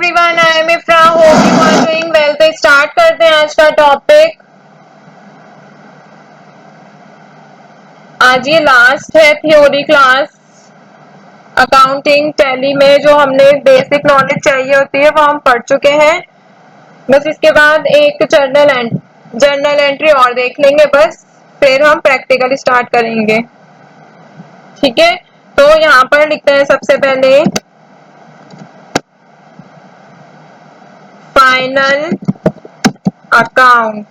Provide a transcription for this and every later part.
Everyone, I am Ifra, hope you are doing well. तो start करते हैं आज का टॉपिक। आज ये लास्ट है थ्योरी क्लास अकाउंटिंग टैली में। जो हमने बेसिक नॉलेज चाहिए होती है वो हम पढ़ चुके हैं। बस इसके बाद एक जर्नल एंट्री और देख लेंगे बस, फिर हम प्रैक्टिकल स्टार्ट करेंगे। ठीक है, तो यहाँ पर लिखते हैं सबसे पहले फाइनल अकाउंट।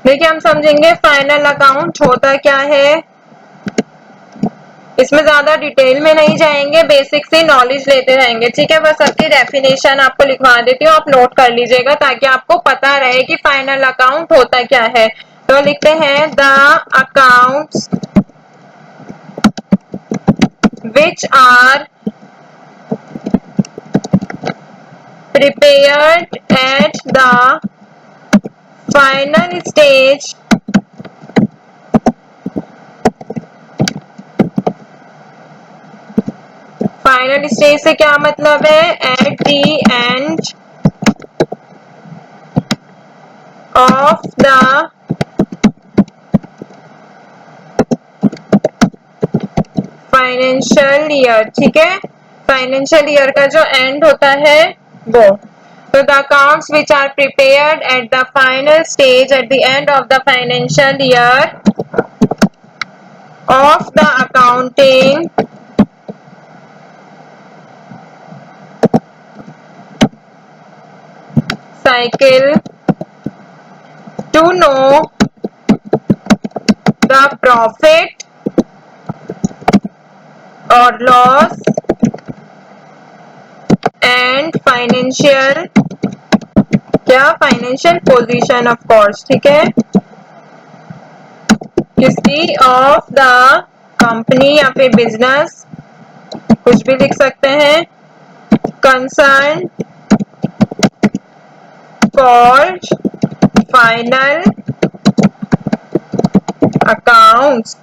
देखिए, हम समझेंगे फाइनल अकाउंट होता क्या है। इसमें ज्यादा डिटेल में नहीं जाएंगे, बेसिक सी नॉलेज लेते रहेंगे। ठीक है, बस सबकी डेफिनेशन आपको लिखवा देती हूँ, आप नोट कर लीजिएगा ताकि आपको पता रहे कि फाइनल अकाउंट होता क्या है। तो लिखते हैं the accounts which are prepared at the final stage final stage से क्या मतलब है? At the end of the financial year. ठीक है, फाइनेंशियल ईयर का जो एंड होता है वो। तो the accounts which are prepared at the final stage at the end of the financial year of the accounting cycle to know the profit or loss and financial position of course. ठीक है, किसी of the company या फिर business, कुछ भी लिख सकते हैं, कंसर्न कॉल्ड फाइनल अकाउंट्स।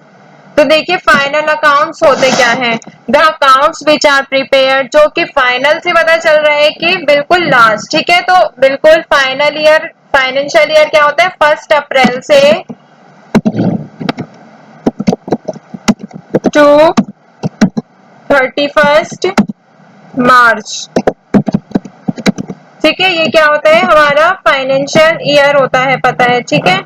तो देखिए, फाइनल अकाउंट्स होते क्या हैं? The accounts which are prepared, जो कि फाइनल से पता चल रहा है कि बिल्कुल लास्ट। ठीक है, तो बिल्कुल फाइनल ईयर, फाइनेंशियल ईयर क्या होता है? 1 अप्रैल से टू 31 मार्च। ठीक है, ये क्या होता है? हमारा फाइनेंशियल ईयर होता है, पता है। ठीक है,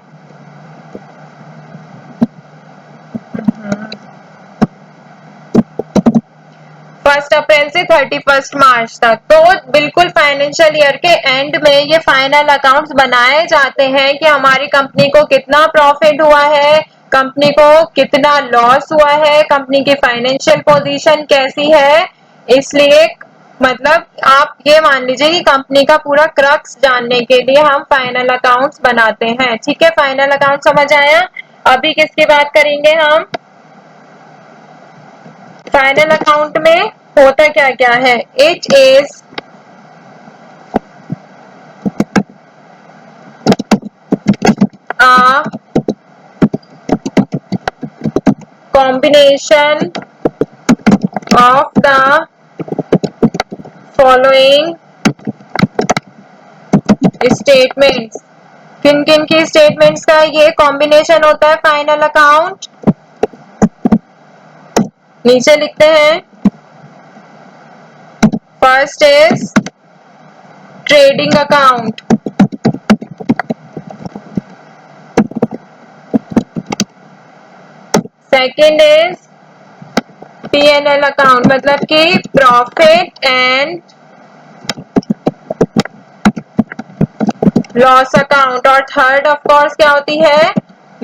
1 अप्रैल से 31 मार्च तक। तो बिल्कुल फाइनेंशियल ईयर के एंड में ये फाइनल अकाउंट्स बनाए जाते हैं कि हमारी कंपनी को कितना प्रॉफिट हुआ है, कंपनी को कितना लॉस हुआ है, कंपनी की फाइनेंशियल पोजीशन कैसी है। इसलिए मतलब आप ये मान लीजिए कि कंपनी का पूरा क्रक्स जानने के लिए हम फाइनल अकाउंट्स बनाते हैं। ठीक है, फाइनल अकाउंट समझ आया। अभी किसकी बात करेंगे हम? फाइनल अकाउंट में होता क्या क्या है? It is a combination of the following statements। किन किन की स्टेटमेंट्स का ये कॉम्बिनेशन होता है फाइनल अकाउंट? नीचे लिखते हैं, first is trading account, second is P&L account, मतलब कि प्रॉफिट एंड लॉस अकाउंट, और थर्ड ऑफ कोर्स क्या होती है?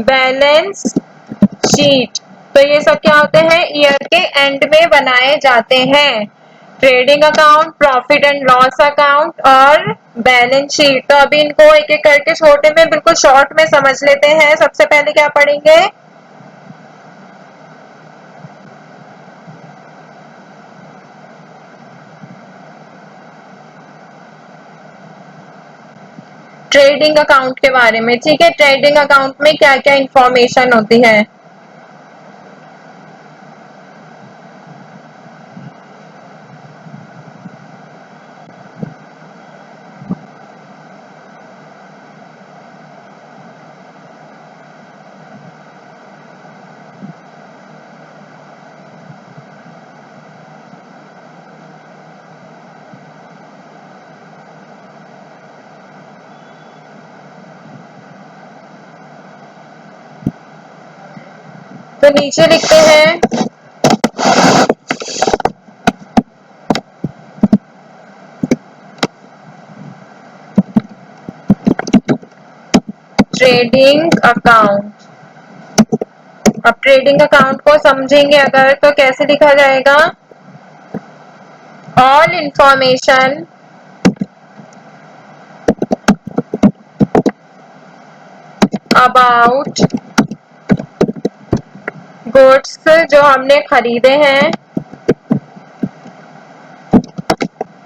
Balance sheet. तो ये सब क्या होते हैं? ईयर के एंड में बनाए जाते हैं। Trading account, profit and loss account और बैलेंस शीट। तो अभी इनको एक एक करके छोटे में बिल्कुल शॉर्ट में समझ लेते हैं। सबसे पहले क्या पढ़ेंगे? ट्रेडिंग अकाउंट के बारे में। ठीक है, ट्रेडिंग अकाउंट में क्या क्या इंफॉर्मेशन होती है? तो नीचे लिखते हैं ट्रेडिंग अकाउंट। अब ट्रेडिंग अकाउंट को समझेंगे अगर तो कैसे लिखा जाएगा, ऑल इंफॉर्मेशन अबाउट गुड्स जो हमने खरीदे हैं,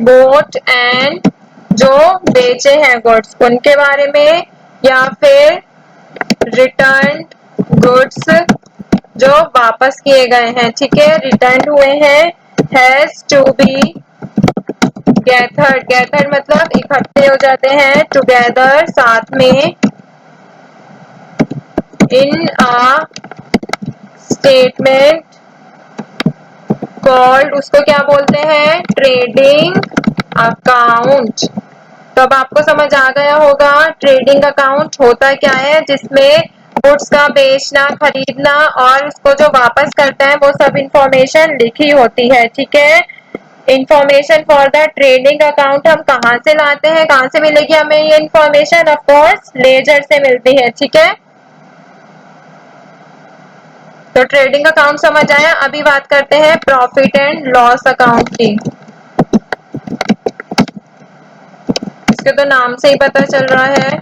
बोट एंड जो बेचे हैं गुड्स उनके बारे में, या फिर रिटर्न गुड्स जो वापस किए गए हैं, ठीक है, रिटर्न हुए हैं, हैज टू बी गैथर्ड, गैथर्ड मतलब इकट्ठे हो जाते हैं, टुगेदर साथ में, इन अ स्टेटमेंट कॉल्ड, उसको क्या बोलते हैं, ट्रेडिंग अकाउंट। तो अब आपको समझ आ गया होगा ट्रेडिंग अकाउंट होता क्या है, जिसमें गुड्स का बेचना, खरीदना और उसको जो वापस करता है वो सब इंफॉर्मेशन लिखी होती है, ठीक है। Information for the trading account हम कहाँ से लाते हैं, कहाँ से मिलेगी हमें ये इंफॉर्मेशन, ऑफ कोर्स लेजर से मिलती है, ठीक है। तो ट्रेडिंग अकाउंट समझ आया। अभी बात करते हैं प्रॉफिट एंड लॉस अकाउंट की। इसके तो नाम से ही पता चल रहा है,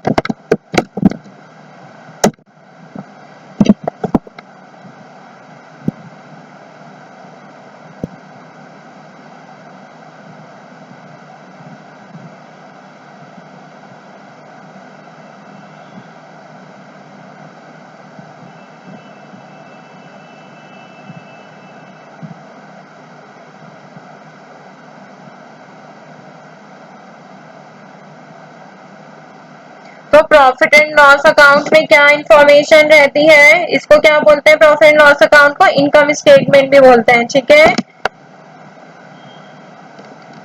तो प्रॉफिट एंड लॉस अकाउंट में क्या इंफॉर्मेशन रहती है, इसको क्या बोलते हैं, प्रॉफिट एंड लॉस अकाउंट को इनकम स्टेटमेंट भी बोलते हैं, ठीक है।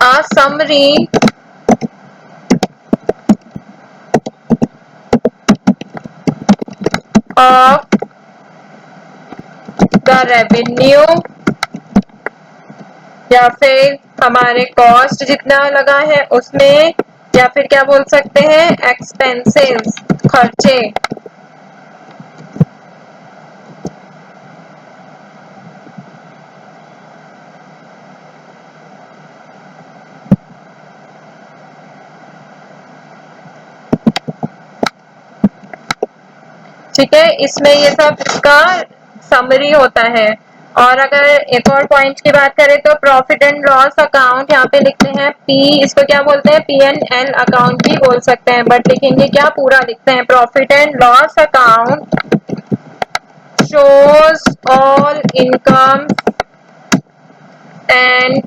आ समरी ऑफ द रेवेन्यू, या फिर हमारे कॉस्ट जितना लगा है उसमें, या फिर क्या बोल सकते हैं, एक्सपेंसेस, खर्चे। ठीक है, इसमें ये सब का समरी होता है। और अगर एक और पॉइंट की बात करें तो प्रॉफिट एंड लॉस अकाउंट यहाँ पे लिखते हैं पी, इसको क्या बोलते हैं, पी एंड एल अकाउंट भी बोल सकते हैं, बट लिखेंगे क्या, पूरा लिखते हैं, profit and loss account shows all income and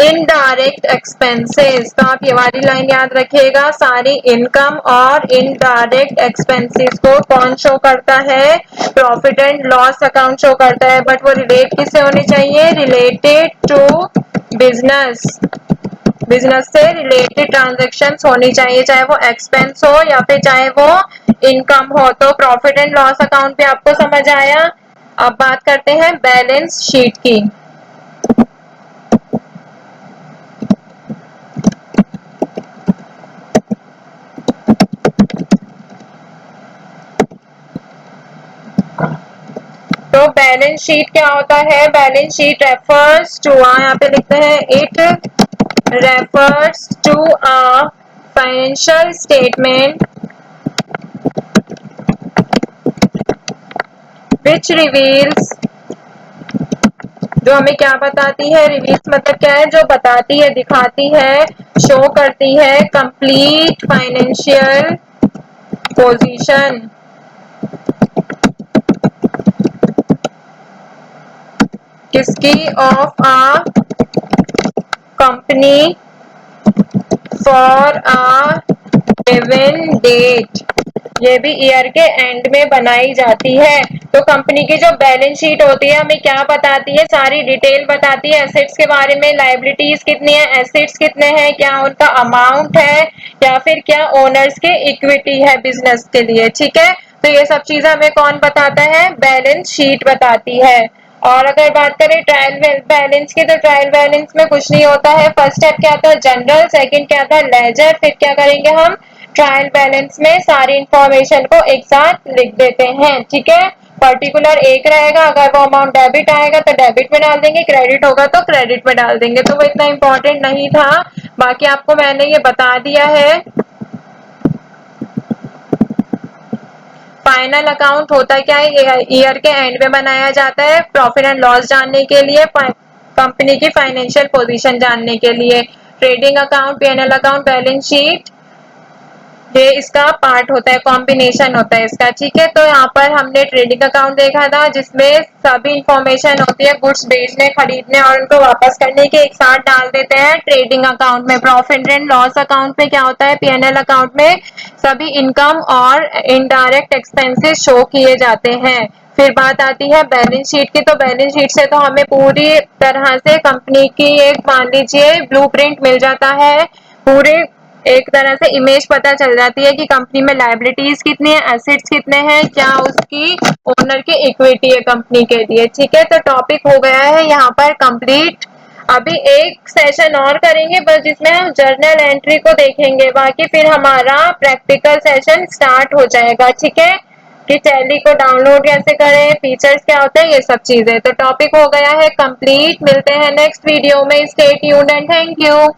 indirect expenses. तो आप ये वाली लाइन याद रखिएगा, सारी इनकम और इनडायरेक्ट एक्सपेंसेस को कौन शो करता है, profit and loss account show करता है, बट वो रिलेट किससे होनी चाहिए, रिलेटेड टू बिजनेस, बिजनेस से रिलेटेड ट्रांजेक्शन्स होनी चाहिए, चाहे वो एक्सपेंस हो या फिर चाहे वो इनकम हो। तो प्रॉफिट एंड लॉस अकाउंट भी आपको समझ आया। अब बात करते हैं बैलेंस शीट की। तो बैलेंस शीट क्या होता है, बैलेंस शीट रेफर्स टू, यहाँ पे लिखते हैं, it refers to a financial statement which reveals, जो हमें क्या बताती है, रिवील्स मतलब क्या है, जो बताती है, दिखाती है, शो करती है, कंप्लीट फाइनेंशियल पोजीशन किसकी, of a company for a given date. ये भी ईयर के एंड में बनाई जाती है। तो कंपनी की जो बैलेंस शीट होती है हमें क्या बताती है, सारी डिटेल बताती है एसेट्स के बारे में, लायबिलिटीज कितनी है, एसेट्स कितने हैं, क्या उनका अमाउंट है, या फिर क्या ओनर्स के इक्विटी है बिजनेस के लिए, ठीक है। तो ये सब चीजें हमें कौन बताता है? बैलेंस शीट बताती है। और अगर बात करें ट्रायल बैलेंस की, तो ट्रायल बैलेंस में कुछ नहीं होता है। फर्स्ट स्टेप क्या था? जनरल, सेकंड क्या था? लेजर, फिर क्या करेंगे हम? ट्रायल बैलेंस में सारी इंफॉर्मेशन को एक साथ लिख देते हैं, ठीक है। पर्टिकुलर एक रहेगा, अगर वो अमाउंट डेबिट आएगा तो डेबिट में डाल देंगे, क्रेडिट होगा तो क्रेडिट में डाल देंगे। तो वो इतना इंपॉर्टेंट नहीं था, बाकी आपको मैंने ये बता दिया है। फाइनल अकाउंट होता क्या है? ईयर के एंड में बनाया जाता है, प्रॉफिट एंड लॉस जानने के लिए, कंपनी की फाइनेंशियल पोजीशन जानने के लिए। Trading account, PNL account, balance sheet, ये इसका पार्ट होता है, कॉम्बिनेशन होता है इसका, ठीक है। तो यहाँ पर हमने ट्रेडिंग अकाउंट देखा था, जिसमें सभी इंफॉर्मेशन होती है गुड्स बेचने, खरीदने और उनको वापस करने के, एक साथ डाल देते हैं ट्रेडिंग अकाउंट में। प्रॉफिट एंड लॉस अकाउंट में क्या होता है? पीएनएल अकाउंट में सभी इनकम और इनडायरेक्ट एक्सपेंसेस शो किए जाते हैं। फिर बात आती है बैलेंस शीट की, तो बैलेंस शीट से तो हमें पूरी तरह से कंपनी की एक, मान लीजिए, ब्लूप्रिंट मिल जाता है। पूरे एक तरह से इमेज पता चल जाती है कि कंपनी में लायबिलिटीज कितनी है, एसेट्स कितने हैं, क्या उसकी ओनर की इक्विटी है कंपनी के लिए, ठीक है। तो टॉपिक हो गया है यहाँ पर कंप्लीट। अभी एक सेशन और करेंगे बस, जिसमें हम जर्नल एंट्री को देखेंगे, बाकी फिर हमारा प्रैक्टिकल सेशन स्टार्ट हो जाएगा, ठीक है। कि टैली को डाउनलोड कैसे करें, फीचर्स क्या होते हैं, ये सब चीजें। तो टॉपिक हो गया है कंप्लीट। मिलते हैं नेक्स्ट वीडियो में। Stay tuned and thank you.